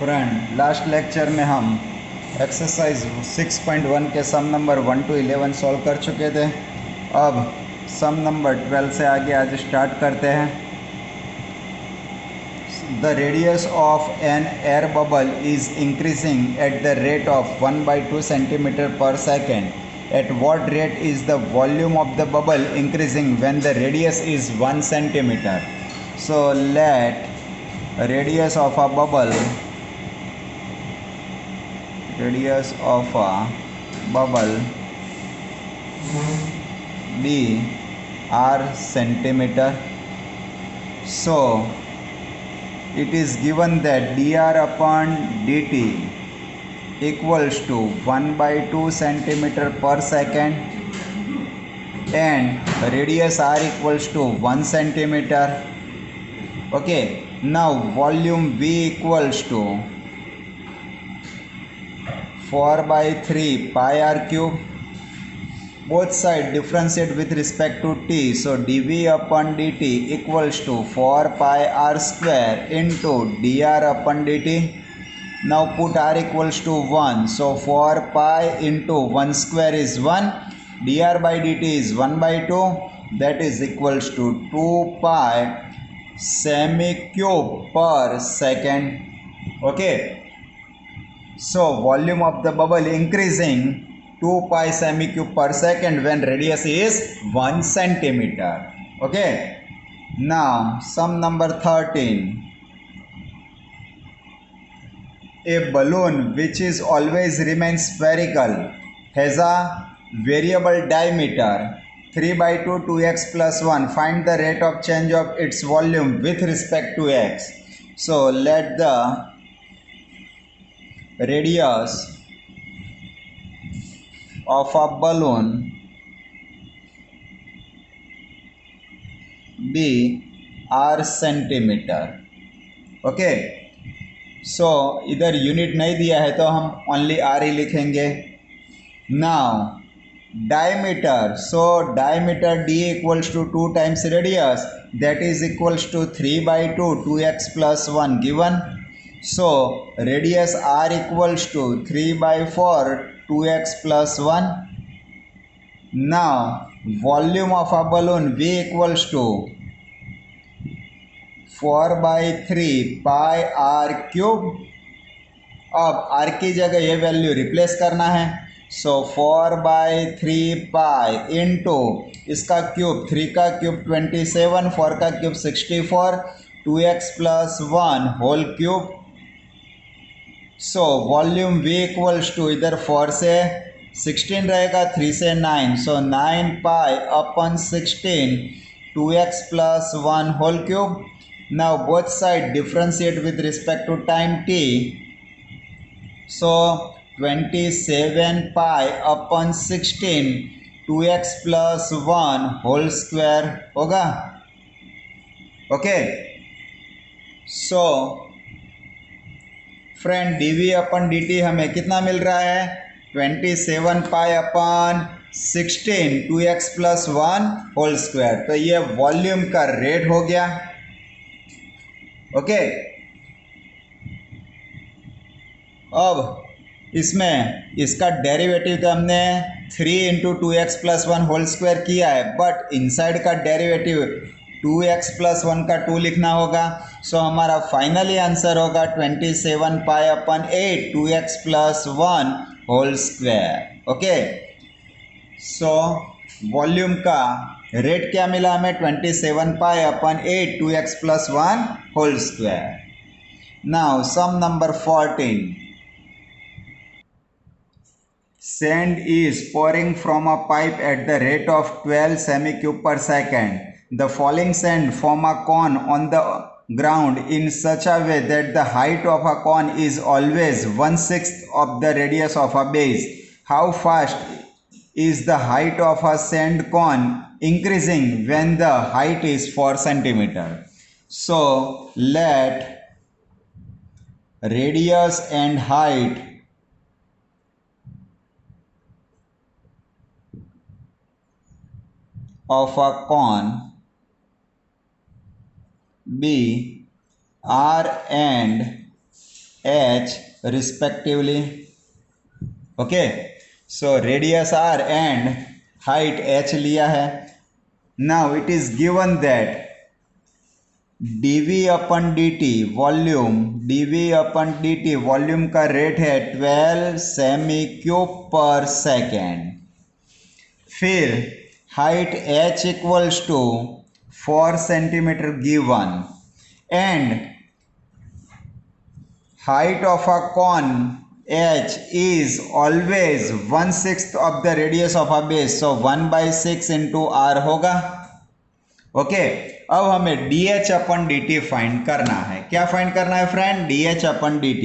Friend, last lecture में हम exercise 6.1 के सम नंबर 1 to 11 सॉल्व कर चुके थे। अब सम नंबर 12 से आगे आज स्टार्ट करते हैं। The radius of an air bubble is increasing at the rate of 1/2 centimetre per second. At what rate is the volume of the bubble increasing when the radius is 1 centimeter? So let radius of a bubble be r centimeter. So it is given that dr upon dt equals to 1/2 centimeter per second and radius r equals to 1 centimeter. Okay, now volume v equals to 4/3 pi r cube. Both sides differentiate with respect to t, so dv upon dt equals to 4 pi r square into dr upon dt. Now put r equals to 1, so 4 pi into 1 square is 1, dr by dt is 1/2, that is equals to 2 pi semi cube per second. Okay, so volume of the bubble increasing 2 pi semi cube per second when radius is 1 centimeter. Okay, now sum number 13. A balloon which is always remains spherical has a variable diameter 3/2 2x plus 1. Find the rate of change of its volume with respect to x. So let the radius of a balloon be r centimeter. Okay, सो इधर unit नहीं दिया है तो हम only R ही लिखेंगे. Now diameter, so diameter D equals to 2 times radius, that is equals to 3/2 2x plus 1 given. So radius R equals to 3/4 2x plus 1. Now volume of a balloon v equals to 4/3 pi R cube. अब R की जगह ये value replace करना है, सो 4/3 pi into इसका cube 3 का cube 27 4 का cube 64 2x plus 1 whole cube. So volume v equals to इधर 4 से 16 रहेगा, 3 से 9, so 9 pi upon 16 2x plus 1 whole cube. Now both sides differentiate with respect to time t, so 27 pi upon 16 2x plus 1 whole square होगा. Okay, so friend dv upon dt हमें कितना मिल रहा है, 27 pi अपन 16 2x plus 1 whole square. तो ये volume का rate हो गया. ओके, अब इसमें इसका डेरिवेटिव तो हमने 3 into 2x plus 1 whole square किया है, बट इनसाइड का डेरिवेटिव 2x plus 1 का 2 लिखना होगा. सो हमारा फाइनली आंसर होगा 27 pi upon 8 2x plus 1 whole square. Okay, so volume का रेट क्या मिला हमें, 27 pi upon 8 2x plus 1 whole square. Now some number 14. Sand is pouring from a pipe at the rate of 12 semi cube per second. The falling sand form a cone on the ground in such a way that the height of a cone is always 1/6 of the radius of a base. How fast is the height of a sand cone increasing when the height is 4 centimeter? So let radius and height of a cone be r and h respectively. Okay, so radius r and height h लिया है. Now it is given that dv upon dt volume का rate है 12 cm cube पर second. फिर height h equals to 4 centimetre given and height of a cone h is always 1/6 of the radius of a base, so 1/6 into r होगा. Okay, अब हमें dh upon dt find करना है. क्या find करना है friend? dh upon dt.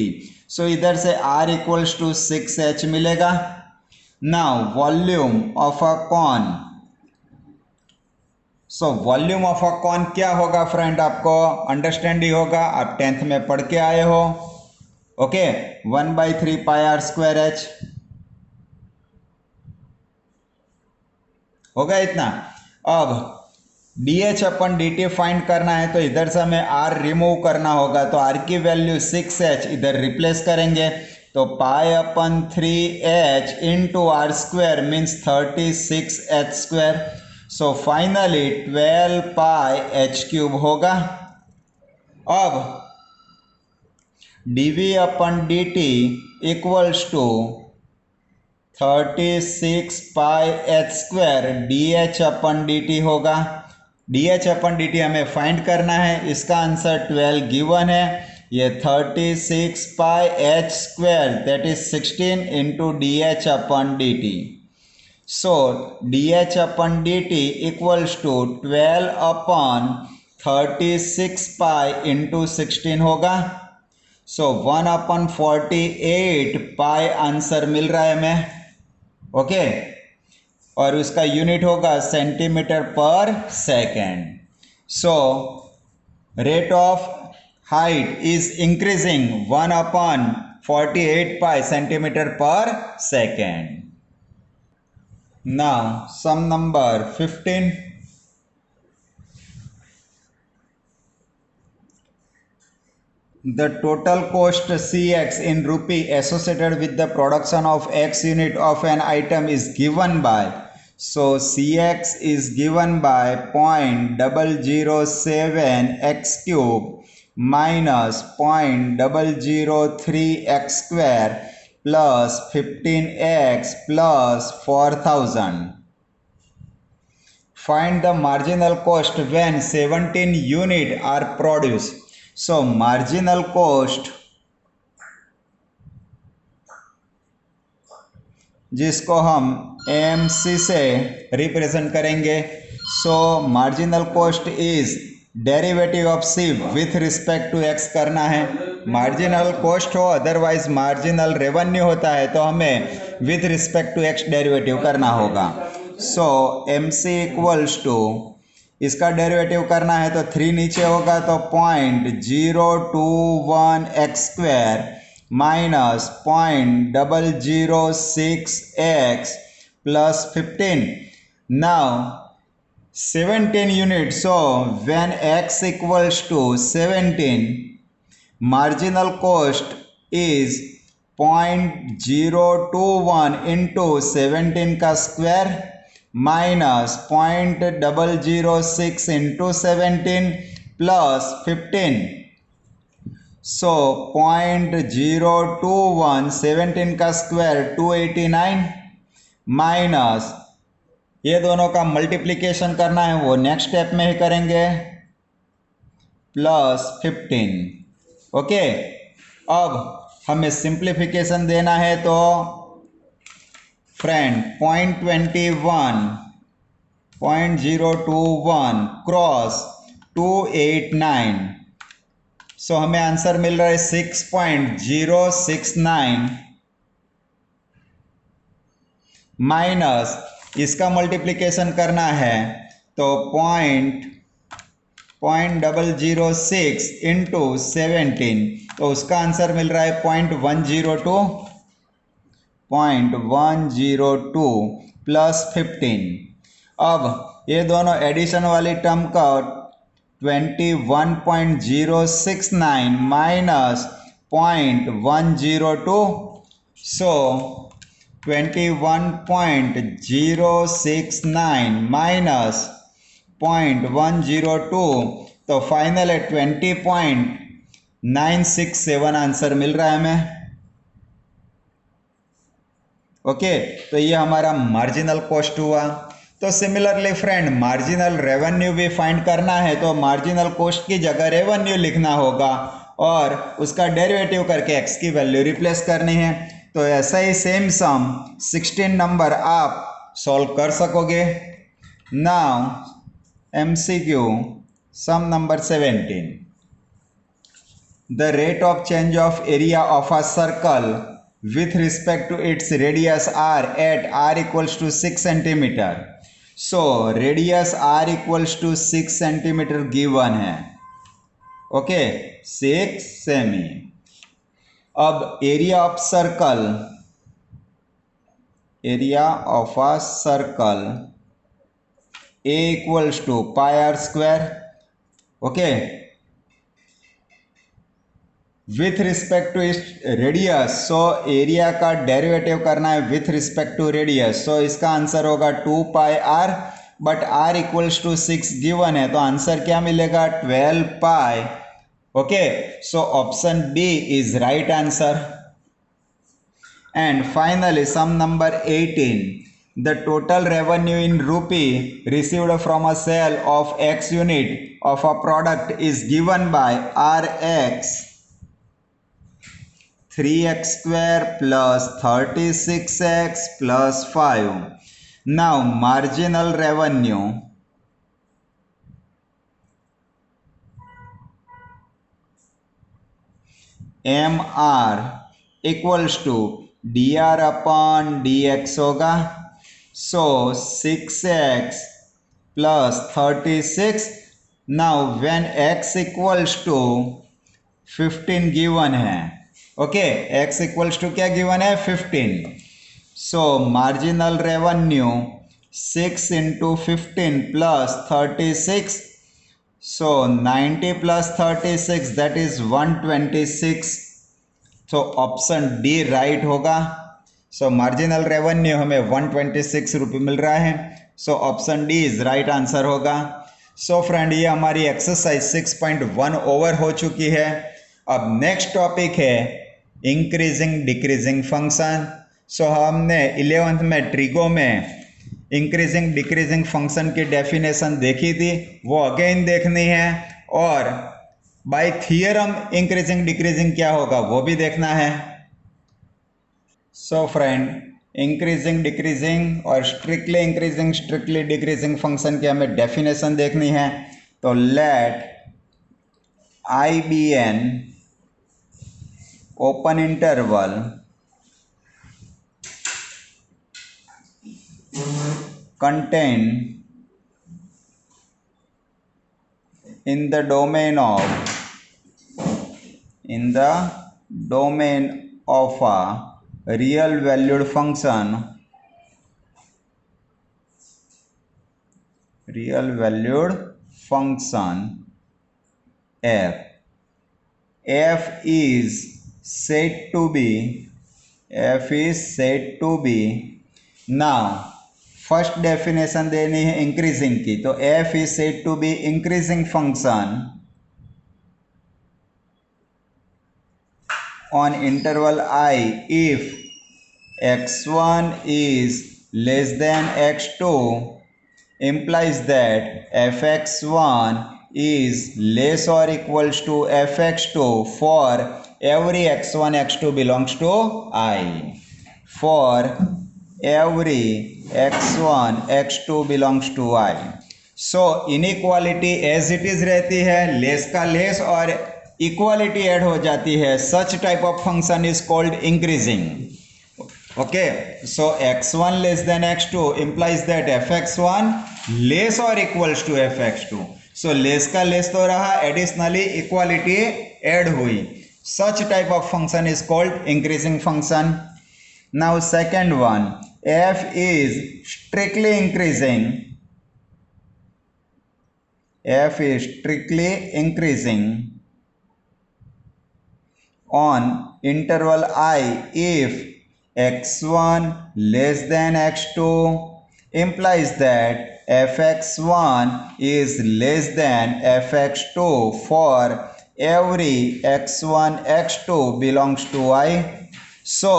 So इधर से r इक्वल्स टू 6h मिलेगा. Now volume of a cone, so volume of a cone क्या होगा फ्रेंड? आपको अंडरस्टैंड ही होगा, आप 10th में पढ़ के आए हो. Okay, 1/3 pi R square H होगा इतना. अब dh अपन dt फाइंड करना है, तो इधर से हमें r रिमूव करना होगा. तो r की वैल्यू 6h इधर रिप्लेस करेंगे, तो pi upon 3h into R square means 36h square. So finally 12 pi h cube होगा. अब dv upon dt equals to 36 pi h square dh upon dt होगा. dh अपन dt हमें find करना है, इसका आंसर 12 गिवन है. ये 36 pi h square that is 16 into dh upon dt. सो dh upon dt equals to 12 upon 36 pi into 16 होगा. सो 1/48 पाई answer मिल रहा है हमें. ओके, और उसका यूनिट होगा centimetre per second. So rate of height is increasing 1/48 pi centimetre per second. Now some number 15. The total cost Cx in rupee associated with the production of X unit of an item is given by. So Cx is given by 0.007 x cube minus 0.003 x square plus 15x plus 4000. Find the marginal cost when 17 units are produced. So marginal cost जिसको हम MC से represent करेंगे. So marginal cost is derivative of C with respect to X करना है. Marginal cost हो otherwise marginal revenue होता है, तो हमें with respect to X derivative करना होगा. सो MC इक्वल्स टू, इसका डेरिवेटिव करना है तो 3 नीचे होगा, तो 0.021 x square minus 0.006 x plus 15. Now 17 unit, so when x equals to 17 marginal cost is 0.021 into 17 का square minus 0.006 into 17 plus 15. So 0.021 17 का स्क्वायर 289 माइनस ये दोनों का मल्टीप्लिकेशन करना है, वो नेक्स्ट स्टेप में ही करेंगे, प्लस 15. ओके, अब हमें सिंप्लीफिकेशन देना है, तो फ्रेंड 0.21 क्रॉस 289. सो हमें आंसर मिल रहा है 6.069 माइनस इसका मल्टीप्लिकेशन करना है, तो 0.006 इंटू 17, तो उसका आंसर मिल रहा है 0.102 प्लस 15. अब ये दोनों एडिशन वाली टर्म का 21.069 माइनस 0.102, so 21.069 माइनस 0.102, तो फाइनल है 20.967 आंसर मिल रहा है हमें। ओके, तो ये हमारा मार्जिनल कॉस्ट हुआ। तो सिमिलरली फ्रेंड, मार्जिनल रेवेन्यू भी फाइंड करना है, तो मार्जिनल कॉस्ट की जगह रेवेन्यू लिखना होगा और उसका डेरिवेटिव करके एक्स की वैल्यू रिप्लेस करनी है। तो ऐसा ही सेम सम 16 नंबर आप सॉल्व कर सकोगे। Now MCQ sum number 17, the rate of change of area of a circle with respect to its radius r at r equals to 6 centimeter. So radius r equals to 6 centimeter given है, okay 6 सेमी। अब area of circle, area of a circle a equals to pi r square, okay with respect to इस radius, so area का derivative करना है with respect to radius, so इसका answer होगा 2 pi R, but R equals to 6 given है, तो answer क्या मिलेगा 12 pi. Okay, so option B is right answer. And finally sum number 18, the total revenue in rupee received from a sale of x unit of a product is given by rx 3x square plus 36x plus 5. Now marginal revenue MR equals to dr upon dx होगा, so 6x plus 36. Now when x equals to 15 given है, okay x equals to क्या given है 15, so marginal revenue 6 into 15 plus 36, so 90 plus 36 that is 126, so option D right होगा। So marginal revenue हमें 126 रुपये मिल रहा है, so option D is right answer होगा। सो फ्रेंड, ये हमारी एक्सरसाइज 6.1 ओवर हो चुकी है। अब नेक्स्ट टॉपिक है इंक्रीजिंग डिक्रीजिंग फंक्शन। सो हमने 11th में ट्रिगो में इंक्रीजिंग डिक्रीजिंग फंक्शन की डेफिनेशन देखी थी, वो अगेन देखनी है, और बाय थियरम इंक्रीजिंग डिक्रीजिंग क्या होगा वो भी देखना है। सो फ्रेंड, इंक्रीजिंग डिक्रीजिंग और strictly increasing strictly decreasing function की हमें डेफिनेशन देखनी है। तो late IBN open interval contain in the domain of a real valued function f is said to be now first definition देनी है increasing की, तो f is said to be increasing function on interval I if x1 is less than x2 implies that fx1 is less or equals to fx2 for every x1 x2 belongs to I, for every x1 x2 belongs to I। So inequality as it is रहती है, less का less और equality add हो जाती है, such type of function is called increasing. Okay, so x1 less than x2 implies that fx1 less और equals to fx2, so less का less तो रहा, एडिशनली इक्वालिटी ऐड हुई, such type of function is called increasing function. Now second one, f is strictly increasing, f is strictly increasing on interval I if x1 less than x2 implies that fx1 is less than fx2 for every x1 x2 belongs to I. So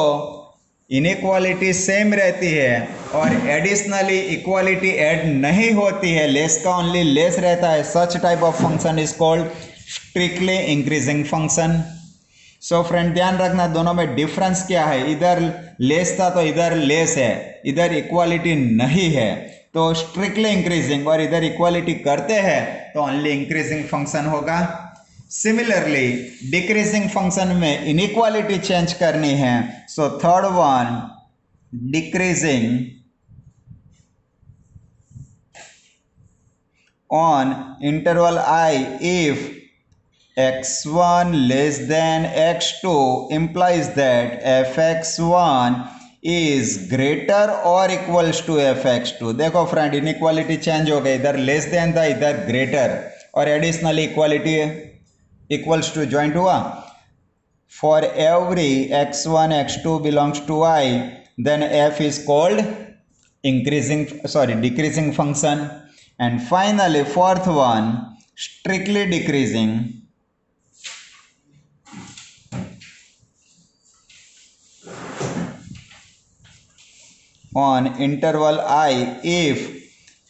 inequality same रहती है और additionally equality add नहीं होती है, less का only less रहता है. Such type of function is called strictly increasing function. So friend ध्यान रखना दोनों में डिफरेंस क्या है. इधर लेस था तो इधर लेस है, इधर इक्वालिटी नहीं है तो स्ट्रिक्टली इंक्रीजिंग, और इधर इक्वालिटी करते हैं तो ओनली इंक्रीजिंग फंक्शन होगा. सिमिलरली डिक्रीजिंग फंक्शन में इनइक्वालिटी चेंज करनी है. So third one decreasing on interval I if x1 less than x2 implies that fx1 is greater or equals to fx2. देखो फ्रेंड इनइक्वालिटी चेंज हो गई, इधर less than था इधर greater, और additionally equality equals to joint हुआ. For every x1 x2 belongs to I then f is called decreasing function. And finally fourth one strictly decreasing on interval I if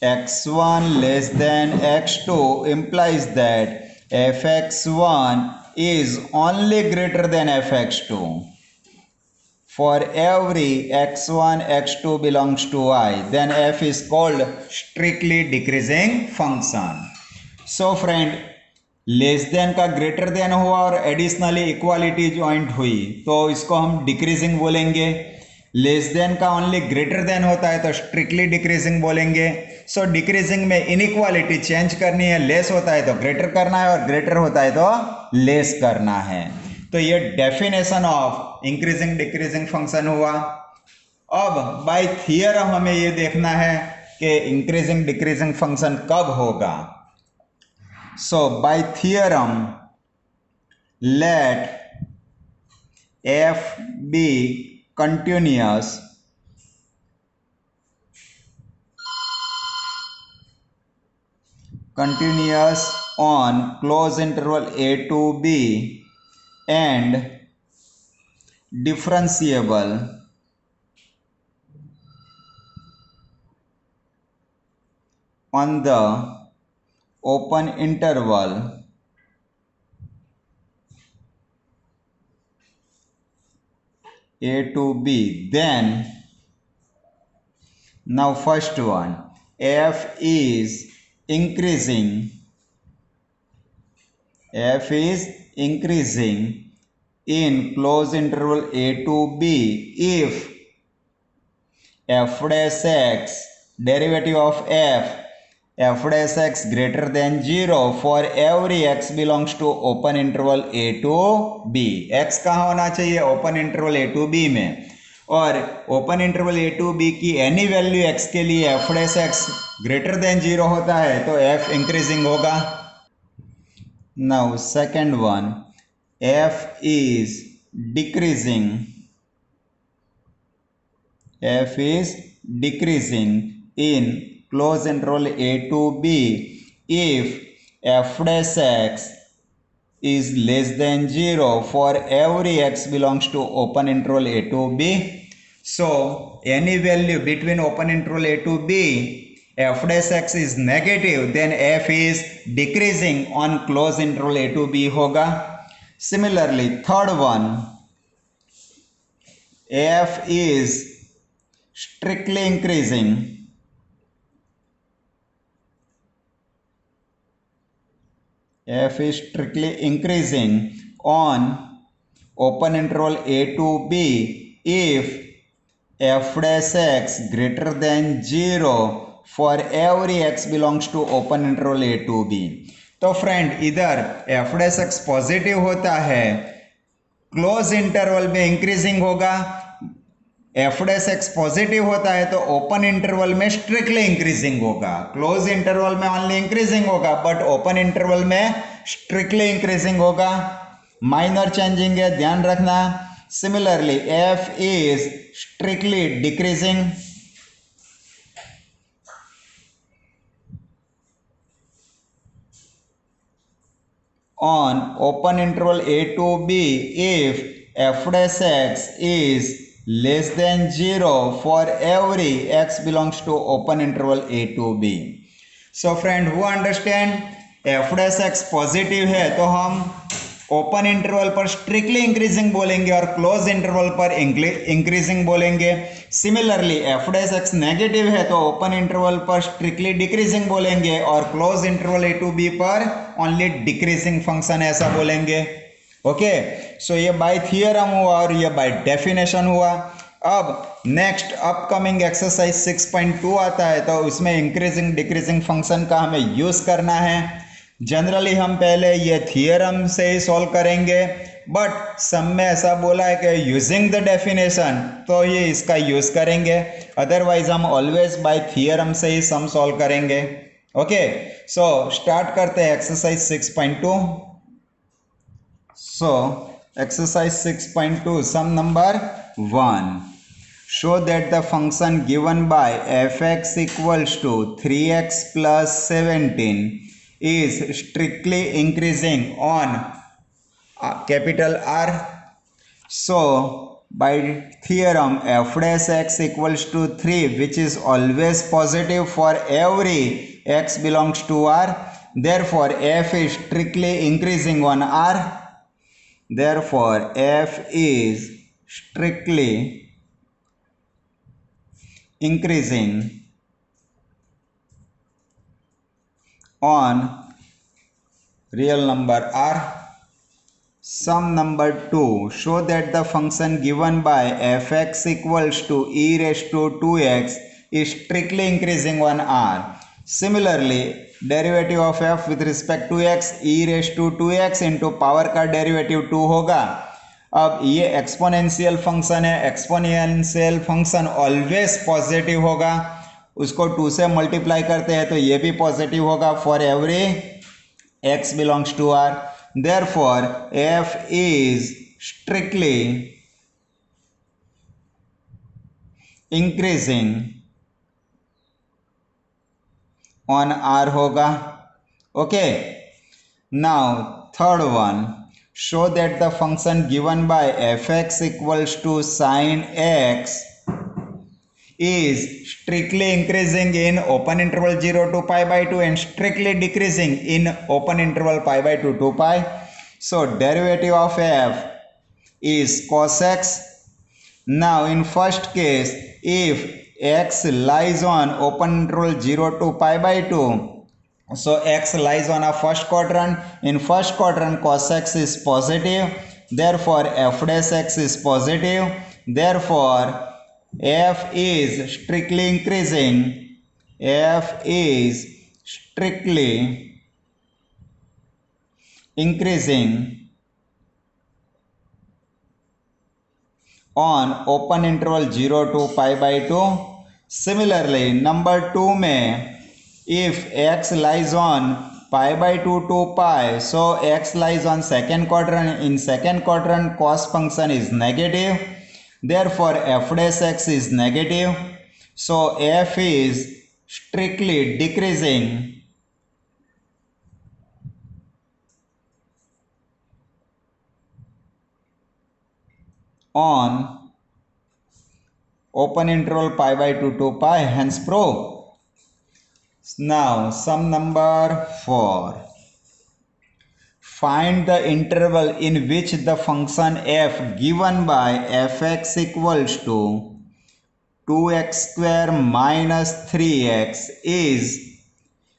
x1 less than x2 implies that fx1 is only greater than fx2 for every x1 x2 belongs to I then f is called strictly decreasing function. So friend less than का greater than हुआ और additionally equality joint हुई तो इसको हम decreasing बोलेंगे. Less than का only greater than होता है तो स्ट्रिक्टली डिक्रीजिंग बोलेंगे. सो डिक्रीजिंग में इनइक्वालिटी चेंज करनी है, लेस होता है तो ग्रेटर करना है और ग्रेटर होता है तो लेस करना है. तो ये definition of increasing decreasing function हुआ. अब बाय थियरम हमें ये देखना है कि इंक्रीजिंग डिक्रीजिंग फंक्शन कब होगा. So by theorem let F be continuous on closed interval a to b and differentiable on the open interval a to b. Then now first one f is increasing in closed interval a to b if f dash x derivative of f dash x greater than 0 for every x belongs to open interval a to b. x कहाँ होना चाहिए? Open interval a to b में, और open interval a to b की any value x के लिए f dash x greater than 0 होता है तो f इंक्रीजिंग होगा. Now second one f is decreasing in close interval a to b if f dash x is less than 0 for every x belongs to open interval a to b. So any value between open interval a to b f dash x is negative then f is decreasing on close interval a to b होगा. Similarly third one f is strictly increasing on open interval a to b if f dash x greater than 0 for every x belongs to open interval a to b. तो friend इधर f dash x positive होता है, close interval में increasing होगा. f dash x positive होता है तो open interval में स्ट्रिक्टली इंक्रीजिंग होगा. क्लोज इंटरवल में ओनली इंक्रीजिंग होगा बट ओपन इंटरवल में स्ट्रिक्टली इंक्रीजिंग होगा. माइनर चेंजिंग है, ध्यान रखना। Similarly f is strictly decreasing on open interval a to b if f dash x is less than 0 for every x belongs to open interval a to b. So friend, who understand f dash x positive है तो हम open interval पर strictly increasing बोलेंगे और close interval पर increasing बोलेंगे। Similarly F dash X negative है तो ओपन इंटरवल पर स्ट्रिक्टली डिक्रीजिंग बोलेंगे और close interval A to B पर ओनली डिक्रीजिंग फंक्शन ऐसा बोलेंगे। ओके, सो ये बाय थियरम हुआ और ये बाय डेफिनेशन हुआ। अब नेक्स्ट अपकमिंग एक्सरसाइज 6.2 आता है, तो उसमें इंक्रीजिंग डिक्रीजिंग फंक्शन का हमें यूज करना है। जनरली हम पहले ये थियरम से ही सॉल्व करेंगे, बट सब में ऐसा बोला है कि यूजिंग द डेफिनेशन, तो ये इसका यूज करेंगे। अदरवाइज हम ऑलवेज बाय थियरम से ही सम सॉल्व करेंगे। ओके, सो स्टार्ट करते हैं exercise 6.2। So exercise 6.2 sum number 1, show that the function given by fx equals to 3x plus 17 is strictly increasing on capital R. So by theorem f dash x equals to 3, which is always positive for every x belongs to R, therefore f is strictly increasing on R. Therefore f is strictly increasing on real number R. Sum number 2, show that the function given by fx equals to e raised to 2x is strictly increasing on R. Similarly, derivative of f with respect to x e raised to 2x into power का derivative 2 होगा। अब ये exponential function है, exponential function always positive होगा, उसको 2 से multiply करते हैं तो ये भी पॉजिटिव होगा for every x belongs to R। Therefore f is strictly increasing on R होगा। Okay, now third one, show that the function given by fx equals to sin x is strictly increasing in open interval 0 to pi by 2 and strictly decreasing in open interval pi by 2 to pi. So derivative of f is cos x. Now in first case, if x lies on open interval 0 to pi by 2, so x lies on a first quadrant. In first quadrant cos x is positive, therefore f dash x is positive. Therefore f is strictly increasing, f is strictly increasing on open interval 0 to pi by 2. Similarly number 2 में if x lies on pi by 2 to pi, so x lies on second quadrant. In second quadrant cos function is negative, therefore f dash x is negative. So f is strictly decreasing on open interval pi by 2 to pi, hence prove. Now sum number 4, find the interval in which the function f given by fx equals to 2x square minus 3x is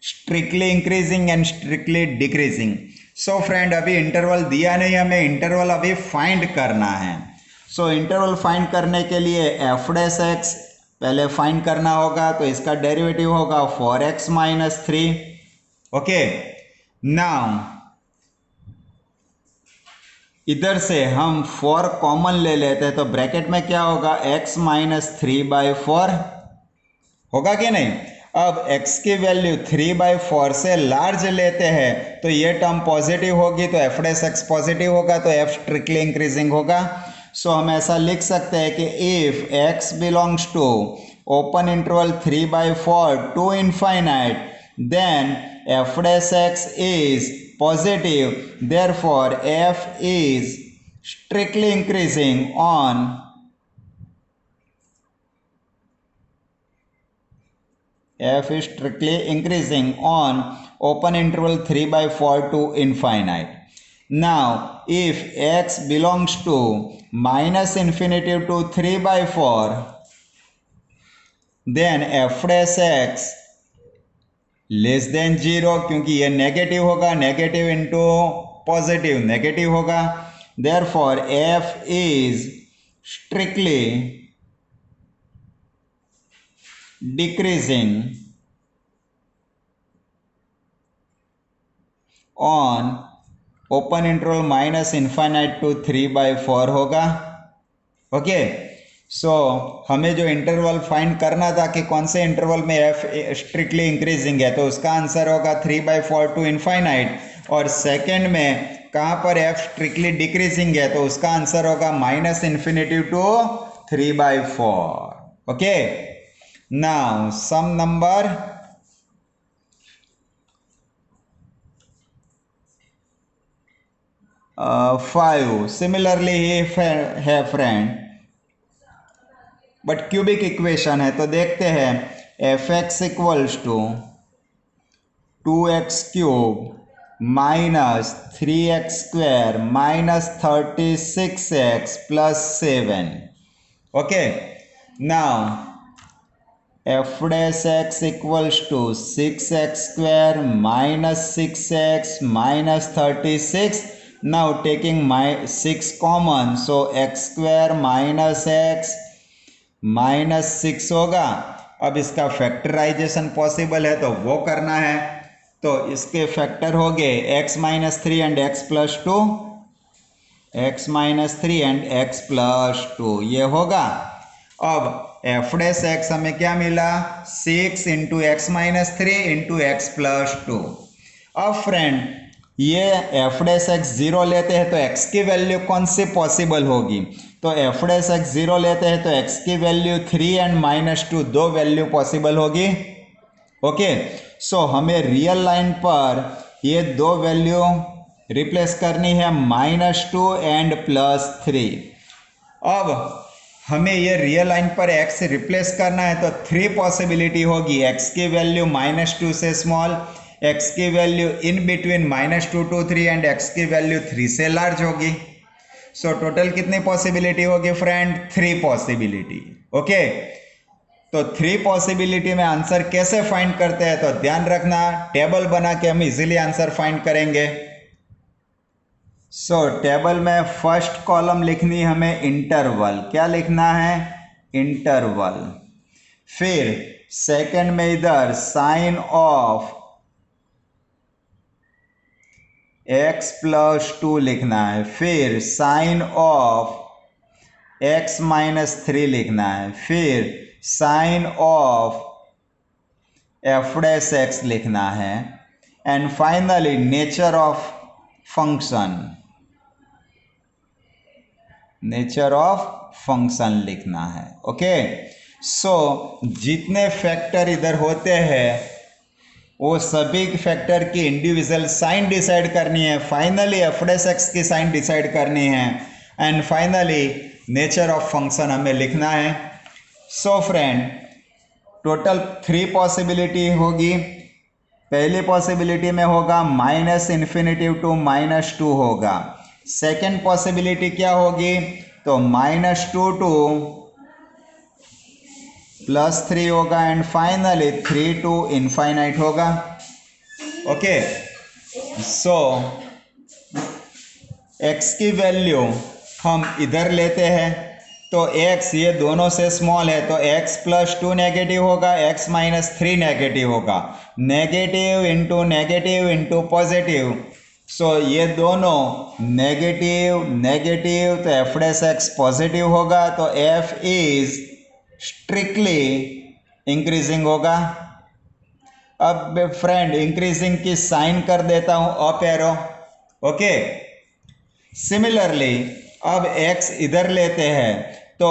strictly increasing and strictly decreasing. So friend, अभी interval दिया नहीं, हमें interval अभी find करना है। सो interval find करने के लिए f डैश x पहले फाइंड करना होगा, तो इसका डेरिवेटिव होगा 4x माइनस 3। ओके, नाउ इधर से हम 4 कॉमन ले लेते हैं, तो ब्रैकेट में क्या होगा x माइनस 3 बाई 4 होगा कि नहीं। अब x की वैल्यू 3/4 से लार्ज लेते हैं तो ये टर्म पॉजिटिव होगी, तो एफ डैश एक्स पॉजिटिव होगा, तो f स्ट्रिक्टली इंक्रीजिंग होगा। सो हम ऐसा लिख सकते हैं कि if x belongs to open interval 3/4 to infinite then f dash x is positive, therefore f is strictly increasing on f is strictly increasing on open interval 3/4 to infinite. Now if x belongs to minus infinity to 3/4 then f dash x less than 0, क्योंकि ये negative होगा, negative into positive negative होगा, देयरफॉर f is strictly decreasing on open interval minus infinite to 3/4 होगा। Okay, सो हमें जो interval find करना था कि कौन से इंटरवल में f स्ट्रिक्टली इंक्रीजिंग है, तो उसका आंसर होगा 3/4 टू इन्फाइनाइट, और सेकेंड में कहाँ पर f स्ट्रिक्टली डिक्रीजिंग है, तो उसका आंसर होगा minus infinity to 3/4। Okay, now sum number 5 similarly है फ्रेंड, बट क्यूबिक इक्वेशन है, तो देखते हैं f x equals to 2x cube minus 3x square minus 36x plus 7। Okay, now f dash x equals to 6x square minus 6x minus 36। Now taking 6 common, so x square minus x minus 6 होगा। अब इसका factorisation possible है तो वो करना है, तो इसके फैक्टर हो गए x minus 3 and x plus 2, x minus 3 and x plus 2 ये होगा। अब एफ डैश एक्स हमें क्या मिला, 6 into x minus 3 into x plus 2। अब फ्रेंड ये एफ डैश एक्स 0 लेते हैं तो x की वैल्यू कौन सी पॉसिबल होगी, तो एफ डैश एक्स 0 लेते हैं तो x की वैल्यू 3 एंड माइनस 2 दो वैल्यू पॉसिबल होगी। ओके, सो हमें रियल लाइन पर ये दो वैल्यू रिप्लेस करनी है, -2 एंड +3। अब हमें ये रियल लाइन पर x रिप्लेस करना है तो 3 पॉसिबिलिटी होगी, x की वैल्यू -2 से स्मॉल, x की value in between -2 to 3 and x की वैल्यू 3 से लार्ज होगी। सो टोटल कितनी पॉसिबिलिटी होगी फ्रेंड, 3 पॉसिबिलिटी। ओके, तो 3 पॉसिबिलिटी में आंसर कैसे फाइंड करते हैं, तो ध्यान रखना टेबल बना के हम इजीली आंसर फाइंड करेंगे। सो टेबल में फर्स्ट कॉलम लिखनी हमें इंटरवल, क्या लिखना है, इंटरवल। फिर सेकंड में इधर साइन ऑफ x प्लस 2 लिखना है, फिर साइन ऑफ x माइनस 3 लिखना है, फिर sign of f dash x लिखना है, and finally nature of function, nature of function लिखना है। ओके, सो जितने फैक्टर इधर होते हैं वो सभी फैक्टर की इंडिविजुअल साइन डिसाइड करनी है, फाइनली एफ डैश एक्स की साइन डिसाइड करनी है, and finally nature of function हमें लिखना है। सो फ्रेंड टोटल 3 पॉसिबिलिटी होगी। पहली पॉसिबिलिटी में होगा -∞ टू -2 होगा, सेकेंड पॉसिबिलिटी क्या होगी, तो -2 टू +3 होगा, एंड फाइनली 3 टू इनफाइनाइट होगा। ओके, सो x की वैल्यू हम इधर लेते हैं तो x ये दोनों से स्मॉल है तो x प्लस 2 नेगेटिव होगा, x माइनस 3 नेगेटिव होगा, नेगेटिव इंटू पॉजिटिव, सो ये दोनों नेगेटिव नेगेटिव, तो एफ डैश एक्स पॉजिटिव होगा, तो f इज स्ट्रिक्टली इंक्रीजिंग होगा। अब फ्रेंड इंक्रीजिंग की साइन कर देता हूं अप एरो। ओके, सिमिलरली अब x इधर लेते हैं तो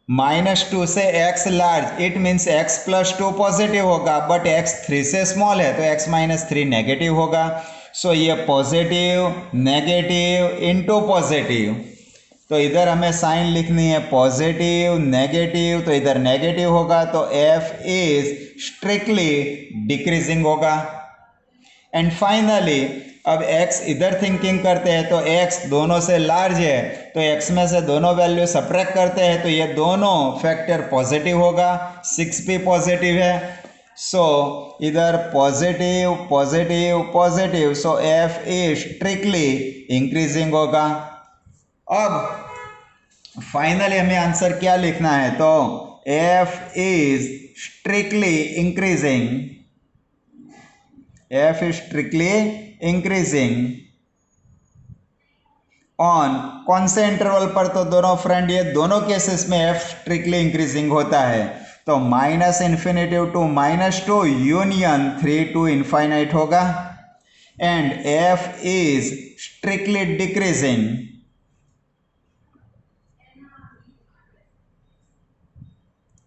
-2 से x large, it means x + 2 positive होगा, बट x 3 से स्मॉल है तो x - 3 नेगेटिव होगा। सो ये पॉजिटिव नेगेटिव इनटू पॉजिटिव, तो इधर हमें साइन लिखनी है पॉजिटिव नेगेटिव, तो इधर नेगेटिव होगा तो f इज स्ट्रिक्टली डिक्रीजिंग होगा। एंड फाइनली अब x इधर थिंकिंग करते हैं तो x दोनों से लार्ज है, तो x में से दोनों वैल्यू सब्ट्रैक्ट करते हैं तो ये दोनों फैक्टर पॉजिटिव होगा, 6 भी पॉजिटिव है। सो इधर positive positive positive, so f is strictly increasing होगा। अब फाइनली हमें आंसर क्या लिखना है, तो f is strictly increasing, f is strictly increasing on कौन से इंटरवल पर, तो दोनों फ्रेंड ये दोनों केसेस में f स्ट्रिक्टली इंक्रीजिंग होता है। तो -∞ to -2 यूनियन 3 to इनफाइनाइट होगा, and f is strictly decreasing,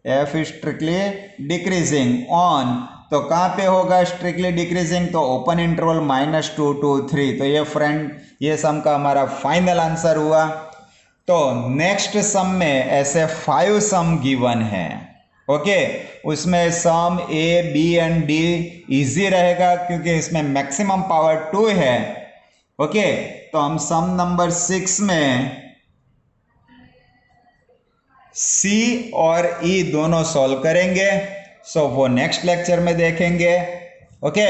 f is strictly decreasing on, तो कहाँ पे होगा स्ट्रिक्टली डिक्रीजिंग, तो ओपन इंटरवल -2 to 3। तो ये फ्रेंड ये सम का हमारा फाइनल आंसर हुआ। तो नेक्स्ट सम में ऐसे 5 सम गिवन है। ओके, उसमें सम A, B and D easy रहेगा क्योंकि इसमें मैक्सिमम पावर 2 है। ओके, तो हम सम नंबर 6 में C और E दोनों सॉल्व करेंगे। सो वो नेक्स्ट लेक्चर में देखेंगे। ओके।